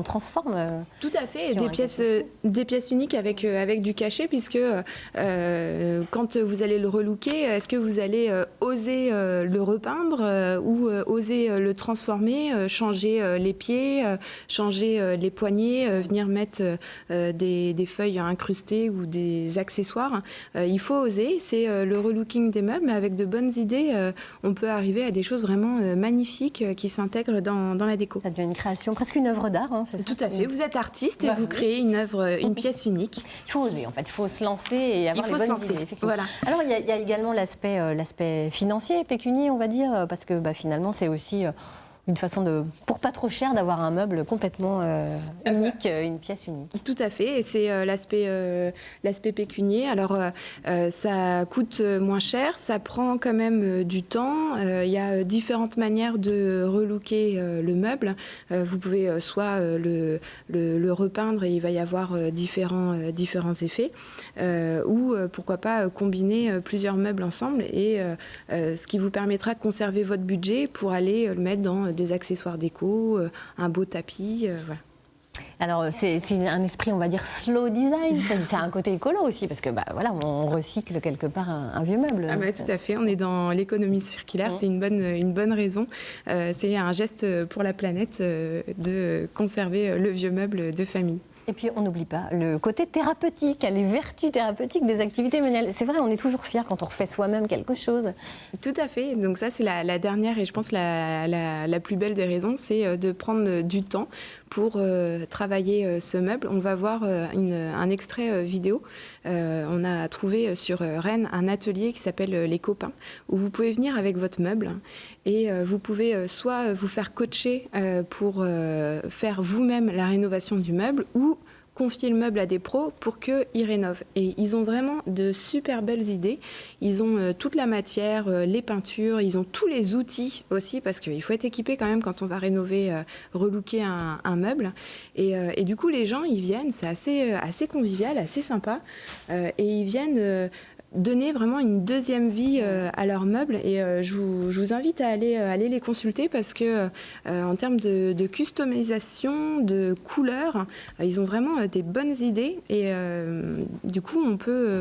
transforme. Tout à fait. Des pièces uniques avec du cachet, puisque quand vous allez le relooker, est-ce que vous allez oser le repeindre ou oser le transformer, changer les pieds, changer les poignées, venir mettre des feuilles incrustées ou des accessoires. Il faut oser, c'est le relooking des meubles, mais avec de bonnes idées, on peut arriver à des choses vraiment magnifiques qui s'intègrent dans la déco. Ça devient une création, presque une œuvre d'art. Tout à fait, vous êtes artiste et vous créez une pièce unique. Il faut oser, en fait, il faut se lancer et avoir les bonnes idées. Voilà. Alors, il y a également l'aspect financier, pécunier, on va dire, parce que finalement, c'est aussi une façon pour pas trop cher, d'avoir un meuble complètement unique, une pièce unique. Tout à fait, et c'est l'aspect pécunier. Alors, ça coûte moins cher, ça prend quand même du temps. Il y a différentes manières de relooker le meuble. Vous pouvez soit le repeindre et il va y avoir différents effets, ou pourquoi pas combiner plusieurs meubles ensemble, et ce qui vous permettra de conserver votre budget pour aller le mettre dans des accessoires déco, un beau tapis, voilà. Alors, c'est un esprit, on va dire, slow design. C'est un côté écolo aussi, parce que voilà, on recycle quelque part un vieux meuble. Tout à fait, on est dans l'économie circulaire, c'est une bonne raison. C'est un geste pour la planète de conserver le vieux meuble de famille. Et puis, on n'oublie pas le côté thérapeutique, les vertus thérapeutiques des activités manuelles. C'est vrai, on est toujours fiers quand on refait soi-même quelque chose. Tout à fait. Donc ça, c'est la dernière et je pense la plus belle des raisons, c'est de prendre du temps pour travailler ce meuble. On va voir un extrait vidéo. On a trouvé sur Rennes un atelier qui s'appelle Les Copains, où vous pouvez venir avec votre meuble et vous pouvez soit vous faire coacher pour faire vous-même la rénovation du meuble, ou confier le meuble à des pros pour qu'ils rénovent. Et ils ont vraiment de super belles idées. Ils ont toute la matière, les peintures, ils ont tous les outils aussi, parce qu'il faut être équipé quand même quand on va rénover, relooker un meuble. Et du coup, les gens, ils viennent, c'est assez convivial, assez sympa. Et ils viennent donner vraiment une deuxième vie à leurs meubles, et je vous invite à aller les consulter, parce que en termes de customisation, de couleurs, ils ont vraiment des bonnes idées, et du coup on peut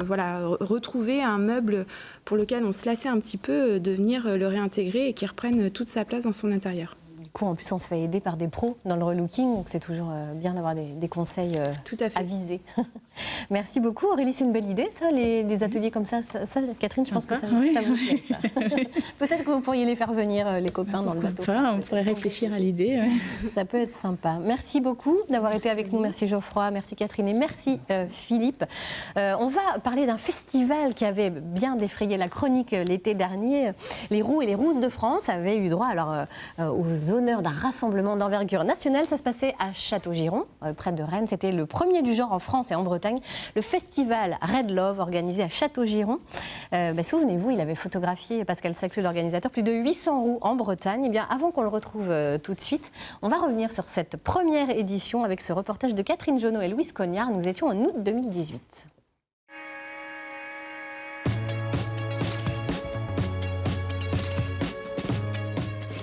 retrouver un meuble pour lequel on se lassait un petit peu, de venir le réintégrer et qui reprenne toute sa place dans son intérieur. du coup, en plus, on se fait aider par des pros dans le relooking, donc c'est toujours bien d'avoir des conseils Tout à fait. avisés. Merci beaucoup. Aurélie, c'est une belle idée, ça, des ateliers comme ça. Catherine, je pense que ça vous plaît. Peut-être que vous pourriez les faire venir, les copains, dans le bateau. On pourrait réfléchir à l'idée. Ouais. Ça peut être sympa. Merci beaucoup d'avoir été avec nous. Merci Geoffroy, merci Catherine et merci Philippe. On va parler d'un festival qui avait bien défrayé la chronique l'été dernier. Les Roux et les Rousses de France avaient eu droit aux honneurs d'un rassemblement d'envergure nationale. Ça se passait à Château-Giron, près de Rennes. C'était le premier du genre en France et en Bretagne. Le festival Red Love, organisé à Château-Giron. Souvenez-vous, il avait photographié, Pascal Sacleux, l'organisateur, plus de 800 roux en Bretagne. Eh bien, avant qu'on le retrouve tout de suite, on va revenir sur cette première édition avec ce reportage de Catherine Jonot et Louise Cognard. Nous étions en août 2018.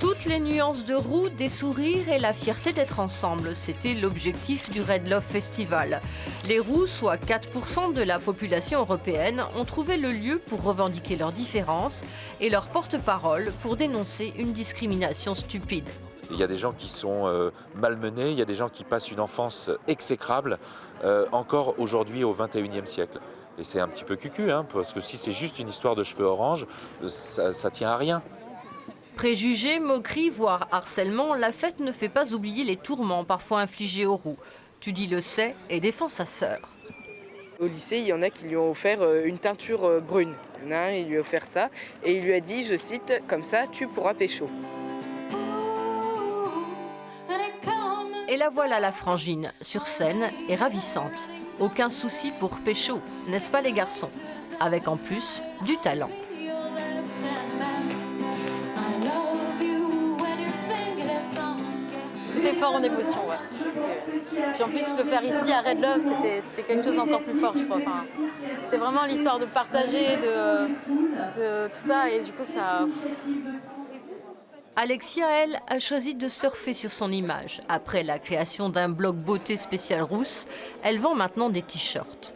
Toutes les nuances de roux, des sourires et la fierté d'être ensemble, c'était l'objectif du Red Love Festival. Les roux, soit 4% de la population européenne, ont trouvé le lieu pour revendiquer leurs différences et leur porte-parole pour dénoncer une discrimination stupide. Il y a des gens qui sont malmenés, il y a des gens qui passent une enfance exécrable, encore aujourd'hui au XXIe siècle. Et c'est un petit peu cucu, parce que si c'est juste une histoire de cheveux orange, ça tient à rien. Préjugés, moqueries, voire harcèlement, la fête ne fait pas oublier les tourments parfois infligés aux roux. Tudy le sait et défend sa sœur. Au lycée, il y en a qui lui ont offert une teinture brune. Il y en a un, il lui a offert ça et il lui a dit, je cite, « Comme ça, tu pourras pécho ». Et la voilà la frangine, sur scène et ravissante. Aucun souci pour pécho, n'est-ce pas les garçons? Avec en plus du talent. C'était fort en émotion, ouais. Puis en plus, le faire ici à Red Love, c'était quelque chose encore plus fort, je crois. Enfin, c'était vraiment l'histoire de partager, de tout ça, et du coup, ça... Alexia, elle, a choisi de surfer sur son image. Après la création d'un blog beauté spécial rousse, elle vend maintenant des t-shirts.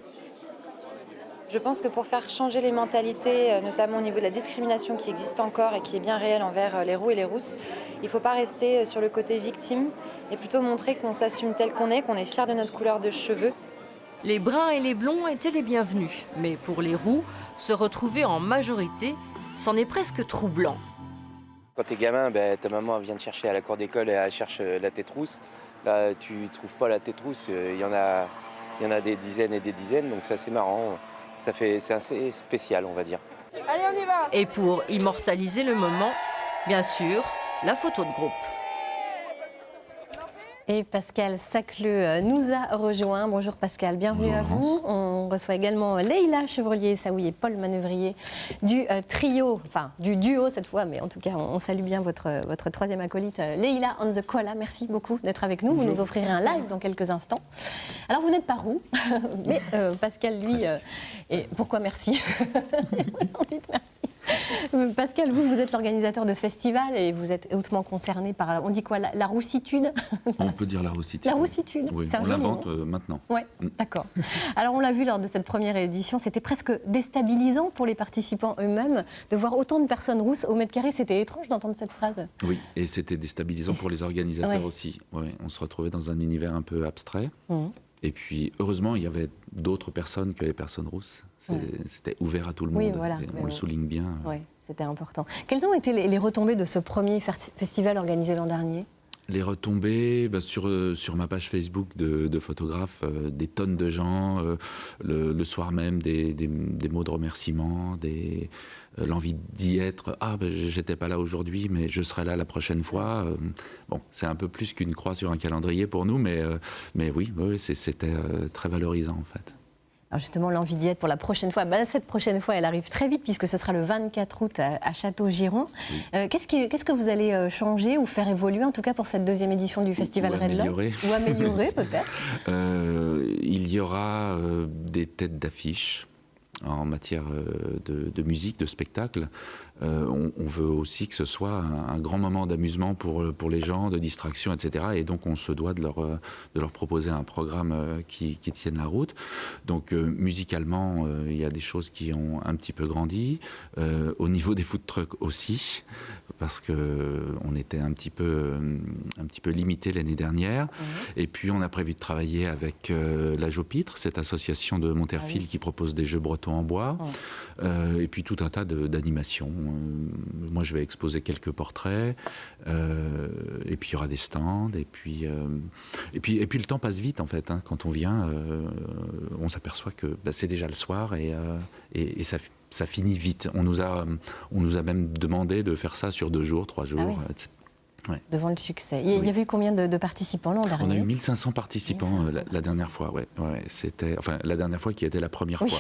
Je pense que pour faire changer les mentalités, notamment au niveau de la discrimination qui existe encore et qui est bien réelle envers les roux et les rousses, il ne faut pas rester sur le côté victime et plutôt montrer qu'on s'assume tel qu'on est fier de notre couleur de cheveux. Les bruns et les blonds étaient les bienvenus, mais pour les roux, se retrouver en majorité, c'en est presque troublant. Quand t'es gamin, ta maman vient te chercher à la cour d'école et elle cherche la tête rousse. Là, tu trouves pas la tête rousse, il y en a des dizaines et des dizaines, donc c'est assez marrant. C'est assez spécial, on va dire. Allez, on y va! Et pour immortaliser le moment, bien sûr, la photo de groupe. Et Pascal Sacleux nous a rejoint. Bonjour Pascal, bienvenue à vous. On reçoit également Leïla Chevrolier-Saoui et Paul Manœuvrier du trio, enfin du duo cette fois, mais en tout cas on salue bien votre troisième acolyte Leïla on the Koala. Merci beaucoup d'être avec nous. Vous nous offrirez un live dans quelques instants. Alors vous n'êtes pas roux, mais Pascal lui, et pourquoi merci? Dites merci. Pascal, vous êtes l'organisateur de ce festival et vous êtes hautement concerné par, on dit quoi, la roussitude? On peut dire la roussitude. La roussitude, oui, c'est un on joli l'invente mot. maintenant. Oui, d'accord. Alors on l'a vu lors de cette première édition, c'était presque déstabilisant pour les participants eux-mêmes de voir autant de personnes rousses au mètre carré. C'était étrange d'entendre cette phrase. Oui, et c'était déstabilisant pour les organisateurs aussi. Oui, on se retrouvait dans un univers un peu abstrait. Et puis, heureusement, il y avait d'autres personnes que les personnes rousses. C'était ouvert à tout le monde. Oui, voilà. On le souligne bien. Oui, c'était important. Quelles ont été les retombées de ce premier festival organisé l'an dernier? Les retombées, sur ma page Facebook de photographe, des tonnes de gens, le soir même, des mots de remerciement, l'envie d'y être. Ah, j'étais pas là aujourd'hui, mais je serai là la prochaine fois. Bon, c'est un peu plus qu'une croix sur un calendrier pour nous, mais oui, c'était très valorisant en fait. Alors justement, l'envie d'y être pour la prochaine fois, cette prochaine fois, elle arrive très vite puisque ce sera le 24 août à Château-Giron. Oui. Qu'est-ce que vous allez changer ou faire évoluer, en tout cas pour cette deuxième édition du Festival Red Love? Ou améliorer peut-être. Il y aura des têtes d'affiche en matière de musique, de spectacle. on veut aussi que ce soit un grand moment d'amusement pour les gens, de distraction, etc. Et donc on se doit de leur proposer un programme qui tienne la route. Donc musicalement, il y a des choses qui ont un petit peu grandi. Au niveau des food trucks aussi, parce qu'on était un petit peu limité l'année dernière. Et puis on a prévu de travailler avec la Jopitre, cette association de Monterfil qui propose des jeux bretons en bois. Et puis tout un tas d'animations. Moi, je vais exposer quelques portraits, et puis il y aura des stands, et puis le temps passe vite en fait. Hein. Quand on vient, on s'aperçoit que c'est déjà le soir et ça finit vite. On nous a même demandé de faire ça sur 2 jours, 3 jours, etc. Ouais. Devant le succès. Il y avait eu combien de participants l'an dernier? On a eu 1500 participants la dernière fois. Ouais, c'était, la dernière fois qui était la première fois.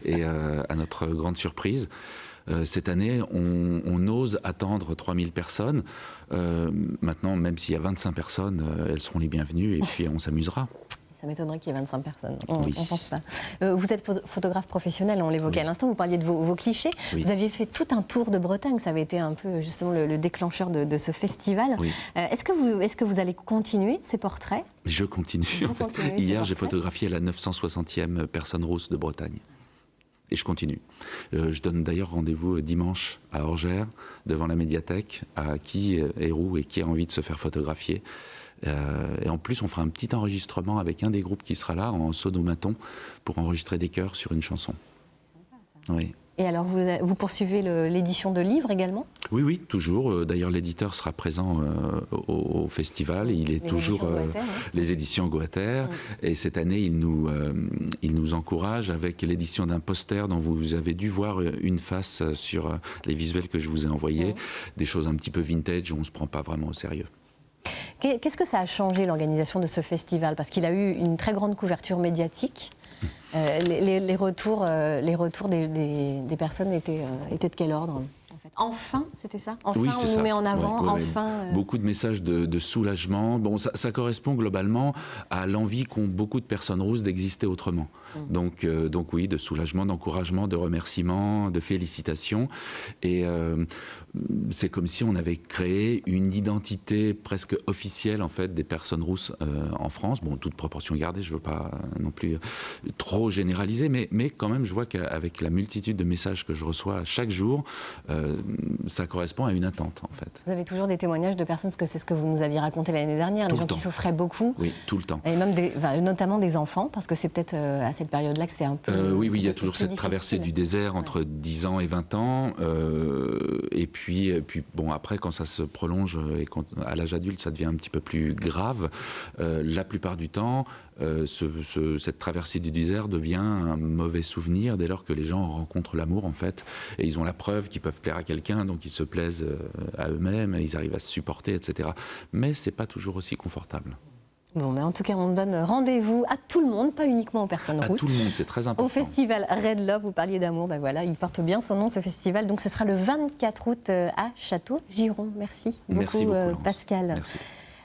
Et à notre grande surprise, cette année, on ose attendre 3000 personnes. Maintenant, même s'il y a 25 personnes, elles seront les bienvenues et puis on s'amusera. Ça m'étonnerait qu'il y ait 25 personnes. On ne pense pas. Vous êtes photographe professionnel, on l'évoquait à l'instant, vous parliez de vos clichés. Vous aviez fait tout un tour de Bretagne, ça avait été un peu justement le déclencheur de ce festival. Est-ce que vous allez continuer ces portraits? Je continue. Hier, j'ai photographié la 960e personne rousse de Bretagne. Et je continue. Je donne d'ailleurs rendez-vous dimanche à Orgères, devant la médiathèque, à qui est roux et qui a envie de se faire photographier. Et en plus, on fera un petit enregistrement avec un des groupes qui sera là, en sonomaton, pour enregistrer des chœurs sur une chanson. Oui. Et alors, vous poursuivez l'édition de livres également? Oui, toujours. D'ailleurs, l'éditeur sera présent au festival. Il est toujours les éditions Goater. Et cette année, il nous encourage avec l'édition d'un poster dont vous avez dû voir une face sur les visuels que je vous ai envoyés. Des choses un petit peu vintage où on ne se prend pas vraiment au sérieux. Qu'est-ce que ça a changé, l'organisation de ce festival? Parce qu'il a eu une très grande couverture médiatique. Les retours des personnes étaient de quel ordre en fait? Enfin, c'était ça? Enfin, oui, on vous met en avant, enfin... Beaucoup de messages de soulagement. Bon, ça correspond globalement à l'envie qu'ont beaucoup de personnes rousses d'exister autrement. Donc oui, de soulagement, d'encouragement, de remerciements, de félicitations. Et c'est comme si on avait créé une identité presque officielle en fait des personnes rousses en France. Bon, toute proportion gardée, je ne veux pas non plus trop généraliser, mais quand même, je vois qu'avec la multitude de messages que je reçois chaque jour, ça correspond à une attente en fait. Vous avez toujours des témoignages de personnes, parce que c'est ce que vous nous aviez raconté l'année dernière, les gens qui souffraient beaucoup. Oui, tout le temps. Et même notamment des enfants, parce que c'est peut-être à cette période-là que c'est un peu... oui, il y a toujours cette traversée du désert entre 10 ans et 20 ans. Et puis bon, après, quand ça se prolonge et à l'âge adulte, ça devient un petit peu plus grave. La plupart du temps, cette traversée du désert devient un mauvais souvenir dès lors que les gens rencontrent l'amour, en fait. Et ils ont la preuve qu'ils peuvent plaire à quelqu'un, donc ils se plaisent à eux-mêmes, ils arrivent à se supporter, etc. Mais c'est pas toujours aussi confortable. Bon, mais en tout cas, on donne rendez-vous à tout le monde, pas uniquement aux personnes rousses. À tout le monde, c'est très important. Au festival Red Love, vous parliez d'amour, ben voilà, il porte bien son nom, ce festival. Donc ce sera le 24 août à Château-Giron. Merci beaucoup, Pascal. Merci.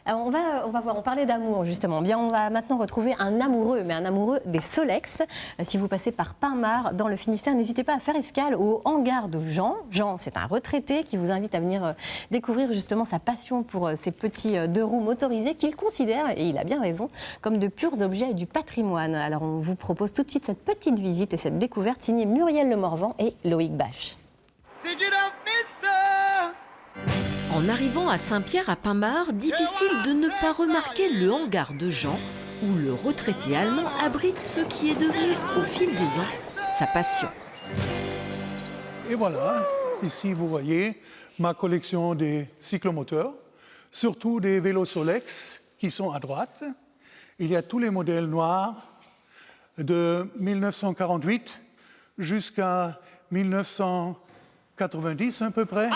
Alors on va voir, on parlait d'amour justement. Bien, on va maintenant retrouver un amoureux, mais un amoureux des Solex. Si vous passez par Pin-Mare, dans le Finistère, n'hésitez pas à faire escale au hangar de Jean. Jean, c'est un retraité qui vous invite à venir découvrir justement sa passion pour ces petits 2 roues motorisés qu'il considère, et il a bien raison, comme de purs objets du patrimoine. Alors on vous propose tout de suite cette petite visite et cette découverte signée Muriel Lemorvan et Loïc Bache. En arrivant à Saint-Pierre à Pin-Mare, difficile de ne pas remarquer le hangar de Jean, où le retraité allemand abrite ce qui est devenu, au fil des ans, sa passion. Et voilà, ici vous voyez ma collection des cyclomoteurs, surtout des vélos Solex qui sont à droite. Il y a tous les modèles noirs de 1948 jusqu'à 1990 à peu près.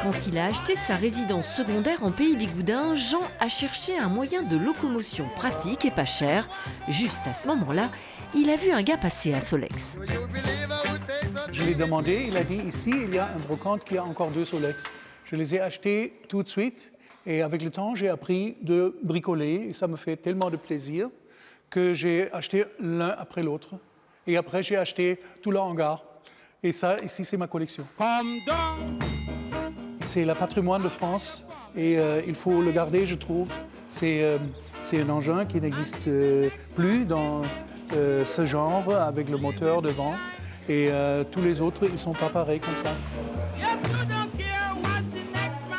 Quand il a acheté sa résidence secondaire en Pays Bigoudin, Jean a cherché un moyen de locomotion pratique et pas cher. Juste à ce moment-là, il a vu un gars passer à Solex. Je lui ai demandé, il a dit ici il y a un brocante qui a encore 2 Solex. Je les ai achetés tout de suite et avec le temps j'ai appris de bricoler et ça me fait tellement de plaisir que j'ai acheté l'un après l'autre. Et après j'ai acheté tout le hangar. Et ça, ici, c'est ma collection. C'est le patrimoine de France et il faut le garder, je trouve. C'est un engin qui n'existe plus dans ce genre avec le moteur devant. Et tous les autres, ils ne sont pas pareils comme ça.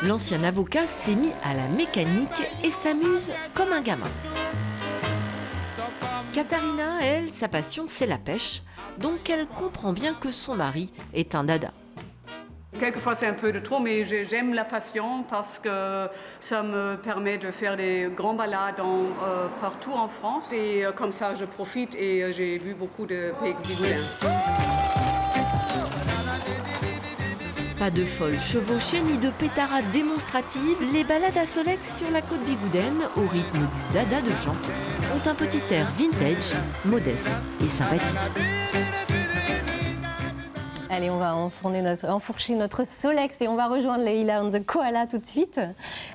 L'ancien avocat s'est mis à la mécanique et s'amuse comme un gamin. Katharina, elle, sa passion, c'est la pêche, donc elle comprend bien que son mari est un dada. Quelquefois, c'est un peu de trop, mais j'aime la passion parce que ça me permet de faire des grands balades partout en France. Et comme ça, je profite et j'ai vu beaucoup de pays bigoudins. Pas de folle chevauchée ni de pétarade démonstrative, les balades à Solex sur la côte bigoudaine, au rythme du dada de Jean, ont un petit air vintage, modeste et sympathique. Allez, on va enfourcher notre Solex et on va rejoindre Leïla on the Koala tout de suite.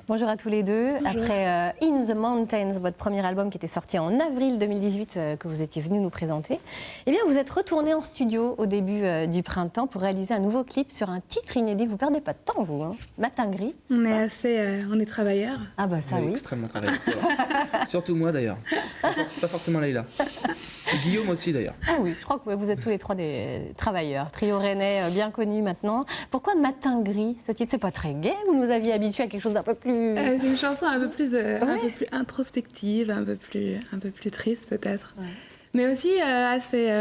Bonjour à tous les deux. Bonjour. Après In the Mountains, votre premier album qui était sorti en avril 2018, que vous étiez venu nous présenter, eh bien, vous êtes retourné en studio au début du printemps pour réaliser un nouveau clip sur un titre inédit. Vous perdez pas de temps, vous, hein. Matin gris. On est travailleurs. Ah bah ça, oui. Extrêmement travailleurs, c'est vrai. Surtout moi, d'ailleurs. Pas forcément Leïla. Guillaume aussi, d'ailleurs. Ah oui, je crois que vous êtes tous les trois des travailleurs. Trio rennais bien connu maintenant. Pourquoi Matin gris? Ce titre, c'est pas très gai? Vous nous aviez habitués à quelque chose d'un peu plus... C'est une chanson un peu plus introspective, un peu plus triste peut-être. Ouais. Mais aussi assez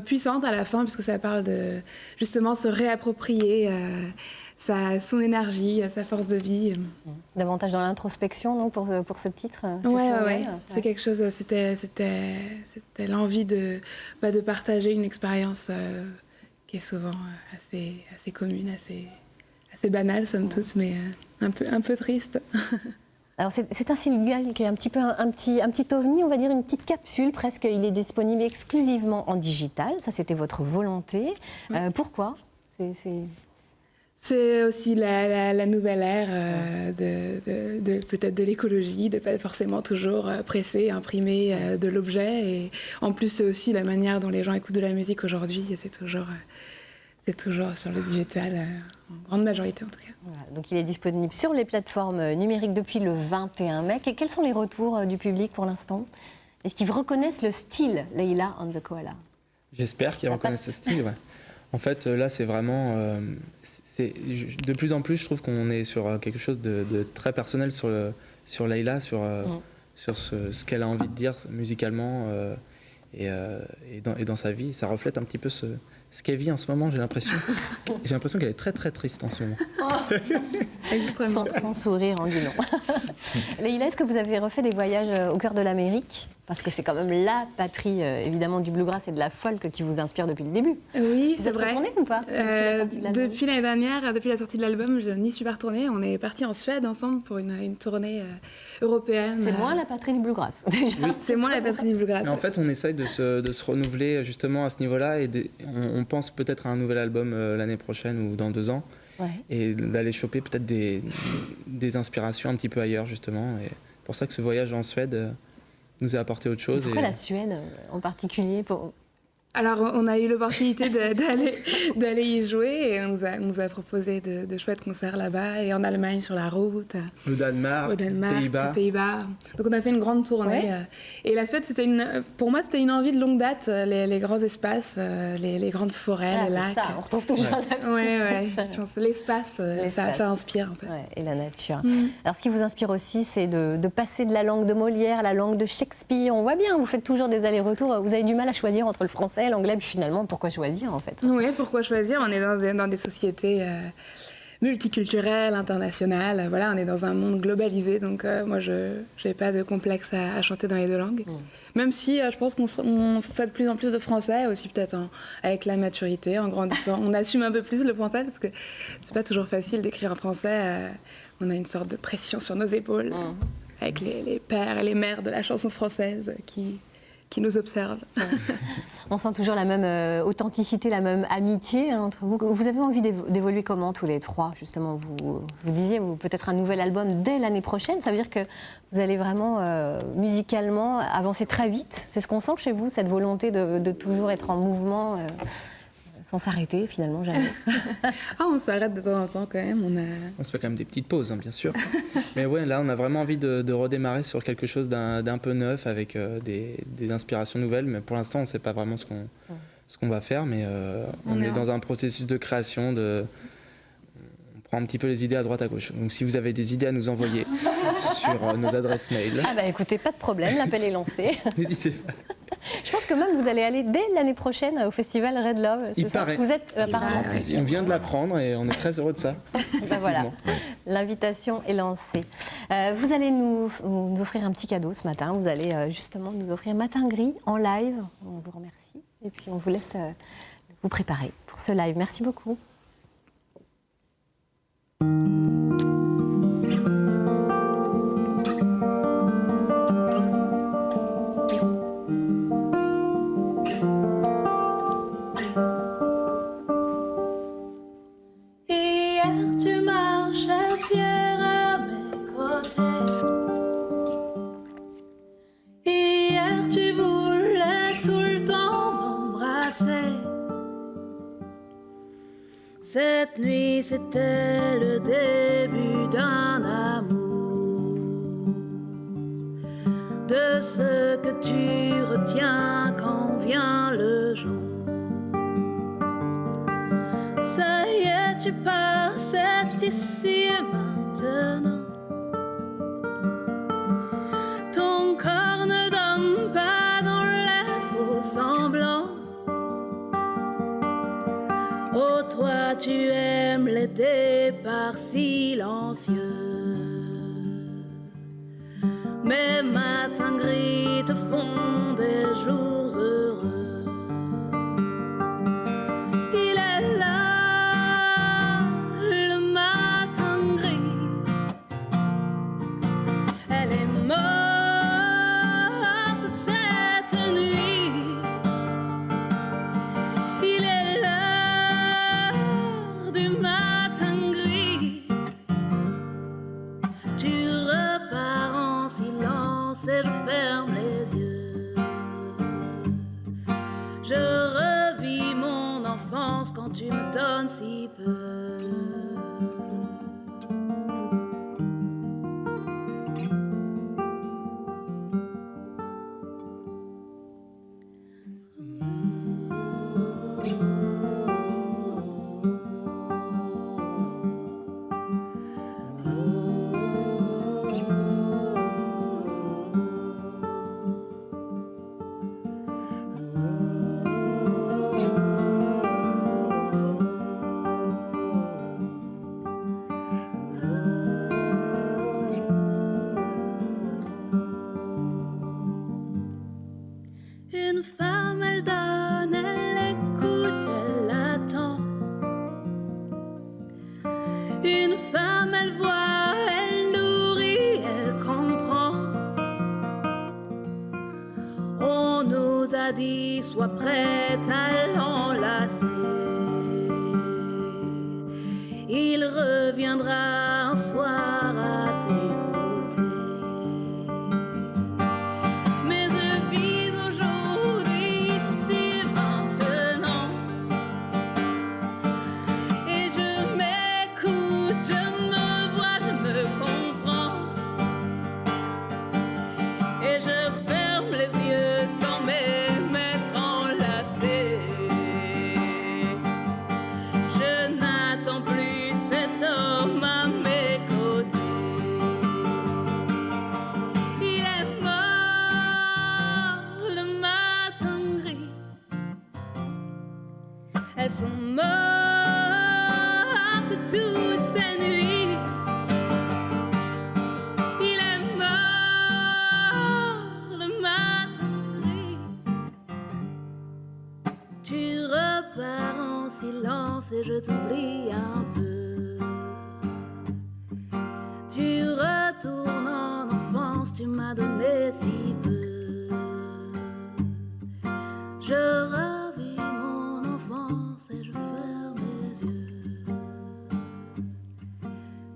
puissante à la fin, puisque ça parle de justement se réapproprier son énergie, sa force de vie. Davantage dans l'introspection, non, pour ce titre? Ouais. C'est quelque chose, c'était l'envie de partager une expérience qui est souvent assez commune, assez banale, somme toute, mais un peu triste. Alors c'est un single qui est un petit peu un petit ovni, on va dire une petite capsule presque. Il est disponible exclusivement en digital. Ça, c'était votre volonté. Pourquoi? C'est aussi la nouvelle ère peut-être de l'écologie, de pas forcément toujours presser, imprimer de l'objet. Et en plus, c'est aussi la manière dont les gens écoutent de la musique aujourd'hui. C'est toujours sur le digital, en grande majorité en tout cas. Voilà, donc il est disponible sur les plateformes numériques depuis le 21 mai. Et quels sont les retours du public pour l'instant? Est-ce qu'ils reconnaissent le style Leïla on the Koala? J'espère qu'ils reconnaissent ce style, ouais. En fait, là, c'est vraiment... de plus en plus, je trouve qu'on est sur quelque chose de très personnel sur Leïla, sur ce qu'elle a envie de dire musicalement et dans sa vie. Ça reflète un petit peu ce qu'elle vit en ce moment, j'ai l'impression. J'ai l'impression qu'elle est très très triste en ce moment. Sans sourire en dit non. Leïla, est-ce que vous avez refait des voyages au cœur de l'Amérique? Parce que c'est quand même la patrie, évidemment, du bluegrass et de la folk qui vous inspire depuis le début. Oui, c'est vrai. Vous êtes retournée ou pas depuis l'année dernière, depuis la sortie de l'album, je n'y suis pas retournée. On est partis en Suède ensemble pour une tournée européenne. C'est moins la patrie du bluegrass, déjà. Oui, c'est moins la patrie du bluegrass. Mais en fait, on essaye de se renouveler justement à ce niveau-là et on pense peut-être à un nouvel album l'année prochaine ou dans 2 ans. Ouais. Et d'aller choper peut-être des inspirations un petit peu ailleurs, justement. Et pour ça que ce voyage en Suède nous a apporté autre chose. Pourquoi la Suède en particulier Alors, on a eu l'opportunité d'aller y jouer et on nous a proposé de chouettes concerts là-bas et en Allemagne sur la route. Au Danemark, Pays-Bas. Donc, on a fait une grande tournée. Ouais. Et la Suède, pour moi, c'était une envie de longue date. Les grands espaces, les grandes forêts, les lacs. Ça, on retrouve toujours la petite. Je pense l'espace, ça inspire en fait. Ouais, et la nature. Alors, ce qui vous inspire aussi, c'est de passer de la langue de Molière à la langue de Shakespeare. On voit bien, vous faites toujours des allers-retours. Vous avez du mal à choisir entre le français, l'anglais, puis finalement, pourquoi choisir en fait? Oui, pourquoi choisir? On est dans des sociétés multiculturelles, internationales. Voilà, on est dans un monde globalisé, donc moi, je n'ai pas de complexe à chanter dans les 2 langues. Même si je pense qu'on fait de plus en plus de français, aussi peut-être avec la maturité, en grandissant. On assume un peu plus le français, parce que c'est pas toujours facile d'écrire en français. On a une sorte de pression sur nos épaules, avec les pères et les mères de la chanson française qui nous observent. On sent toujours la même authenticité, la même amitié entre vous. Vous avez envie d'évoluer comment tous les 3, justement? Vous disiez peut-être un nouvel album dès l'année prochaine. Ça veut dire que vous allez vraiment, musicalement, avancer très vite. C'est ce qu'on sent chez vous, cette volonté de toujours être en mouvement sans s'arrêter finalement jamais. On s'arrête de temps en temps quand même. On se fait quand même des petites pauses, hein, bien sûr. Mais ouais, là, on a vraiment envie de redémarrer sur quelque chose d'un peu neuf, avec des inspirations nouvelles. Mais pour l'instant, on ne sait pas vraiment ce qu'on va faire. Mais on est dans un processus de création. On prend un petit peu les idées à droite à gauche. Donc si vous avez des idées à nous envoyer sur nos adresses mail. Ah bah écoutez, pas de problème, l'appel est lancé. N'hésitez pas. Je pense que même vous allez aller dès l'année prochaine au festival Red Love. Il paraît. Vous êtes apparemment. On vient de l'apprendre et on est très heureux de ça. Ben voilà, l'invitation est lancée. Vous allez nous offrir un petit cadeau ce matin. Vous allez justement nous offrir Matin Gris en live. On vous remercie et puis on vous laisse vous préparer pour ce live. Merci beaucoup. Cette nuit, c'était le début d'un amour, de ce que tu retiens quand vient le jour. Ça y est, tu pars, c'est ici et maintenant. Ton corps ne donne pas dans les faux semblants. Oh, toi, tu aimes les départs silencieux. Mes matins gris te font des jours heureux. Il est là, le matin gris. Elle est morte cette nuit. Il est l'heure du matin gris. Tu repars en silence et je ferme les yeux. Je revis mon enfance quand tu me donnes si peu. Une femme, elle donne, elle écoute, elle attend. Une femme, elle voit, elle nourrit, elle comprend. On nous a dit, sois prête à l'enlacer. Il reviendra un soir à tes côtés. Mais depuis aujourd'hui, ici, maintenant, et je m'écoute, je me vois, je me comprends, et je ferme les yeux sans m'être enlacée. Je n'attends plus cet homme à mes côtés. Il est mort le matin gris. Elles sont mortes toutes ces nuits. Il est mort le matin gris. Tu repars en silence et je t'oublie un peu. Tu retournes en enfance, tu m'as donné si peu. Je revis mon enfance et je ferme les yeux.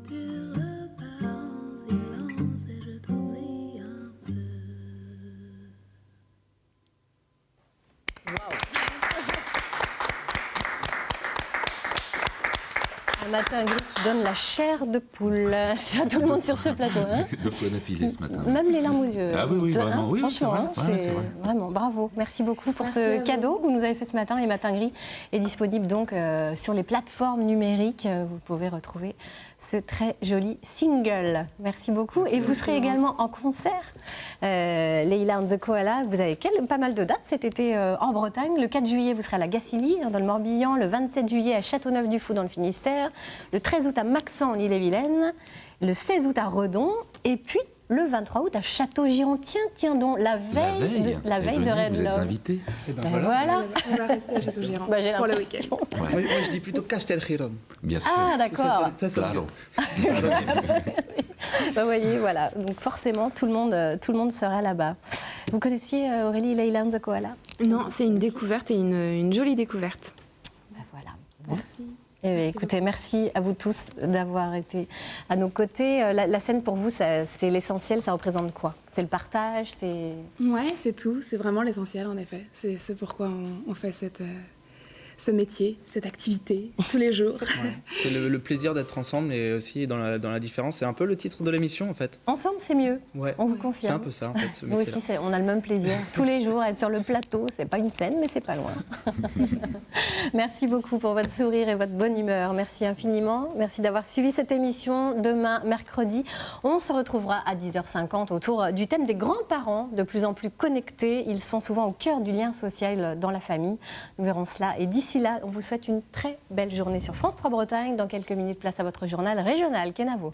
Tu repars en silence et je t'oublie un peu. Un matin gris qui donne la chair de poule à tout le monde sur ce plateau. Hein, de poil affilé ce matin. Même les larmes aux yeux. Ah oui, vraiment. Hein, oui, franchement, c'est vrai. Vraiment, bravo. Merci beaucoup pour ce cadeau que vous nous avez fait ce matin. Les Matins Gris est disponible donc sur les plateformes numériques. Vous pouvez retrouver ce très joli single. Merci beaucoup. Et vous serez également en concert, Leïla and the Koala. Vous avez pas mal de dates cet été en Bretagne. Le 4 juillet, vous serez à la Gacilly, dans le Morbihan. Le 27 juillet, à Châteauneuf-du-Fou, dans le Finistère. Le 13 août, à Maxent, en Ille-et-Vilaine. Le 16 août, à Redon. Et puis, le 23 août, à Château-Giron. Tiens donc, la veille de Red Love. Vous êtes invités. Voilà. On va rester à Château-Giron pour le week-end. Moi, je dis plutôt Castelgiron. Bien sûr. Ah, d'accord. Ça claro. Vous voyez, voilà. Donc forcément, tout le monde sera là-bas. Vous connaissiez Aurélie Leïla and the Koala? Non, c'est une découverte et une jolie découverte. Voilà. Merci. Écoutez, merci à vous tous d'avoir été à nos côtés. La scène, pour vous, c'est l'essentiel. Ça représente quoi? C'est le partage, c'est... Ouais, c'est tout. C'est vraiment l'essentiel, en effet. C'est ce pourquoi on fait ce métier, cette activité, tous les jours. Ouais. C'est le plaisir d'être ensemble et aussi dans la différence. C'est un peu le titre de l'émission, en fait. Ensemble, c'est mieux. Ouais. On vous confirme. C'est un peu ça, en fait, ce Nous métier-là. aussi, on a le même plaisir. Tous les jours, être sur le plateau, c'est pas une scène, mais c'est pas loin. Merci beaucoup pour votre sourire et votre bonne humeur. Merci infiniment. Merci d'avoir suivi cette émission. Demain, mercredi, on se retrouvera à 10h50 autour du thème des grands-parents, de plus en plus connectés. Ils sont souvent au cœur du lien social dans la famille. Nous verrons cela. Et d'ici là, on vous souhaite une très belle journée sur France 3 Bretagne. Dans quelques minutes, place à votre journal régional. Kenavo.